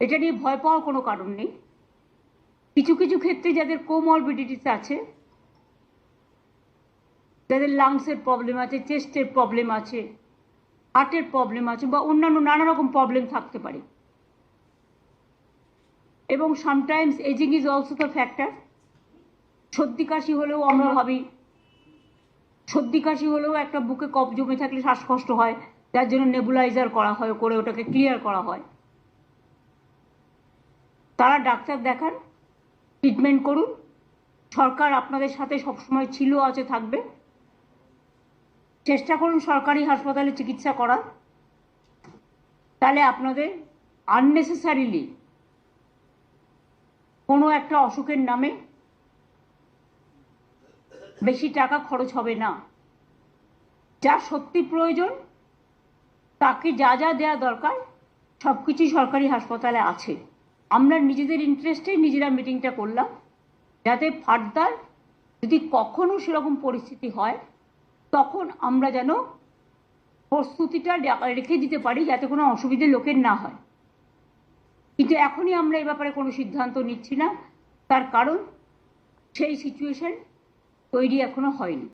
এটা নিয়ে ভয় পাওয়ার কোনো কারণ নেই। কিছু কিছু ক্ষেত্রে যাদের কোমরবিডিটিস আছে, যাদের লাংসের প্রবলেম আছে, চেস্টের প্রবলেম আছে, হার্টের প্রবলেম আছে, বা অন্যান্য নানা রকম প্রবলেম থাকতে পারে, এবং sometimes ageing is also the factor. সর্দি কাশি হলেও আমরা ভাবি, সর্দি কাশি হলেও একটা বুকে কফ জমে থাকলে শ্বাসকষ্ট হয়, যার জন্য নেবুলাইজার করা হয়, করে ওটাকে ক্লিয়ার করা হয়। তারা ডাক্তার দেখান, ট্রিটমেন্ট করুন। সরকার আপনাদের সাথে সবসময় ছিল, আছে, থাকবে। চেষ্টা করুন সরকারি হাসপাতালে চিকিৎসা করার, তাহলে আপনাদের আননেসেসারিলি কোনো একটা অসুখের নামে বেশি টাকা খরচ হবে না। যা সত্যি প্রয়োজন, তাকে যা যা দেওয়া দরকার সব কিছুই সরকারি হাসপাতালে আছে। আমরা নিজেদের ইন্টারেস্টে নিজেরা মিটিংটা করলাম, যাতে ফার্দার যদি কখনো সেরকম পরিস্থিতি হয় তখন আমরা যেন প্রস্তুতিটা রেখে দিতে পারি, যাতে কোনো অসুবিধে লোকের না হয়। কিন্তু এখনই আমরা এ ব্যাপারে কোনো সিদ্ধান্ত নিচ্ছি না, তার কারণ সেই সিচুয়েশন তৈরি এখনো হয়নি।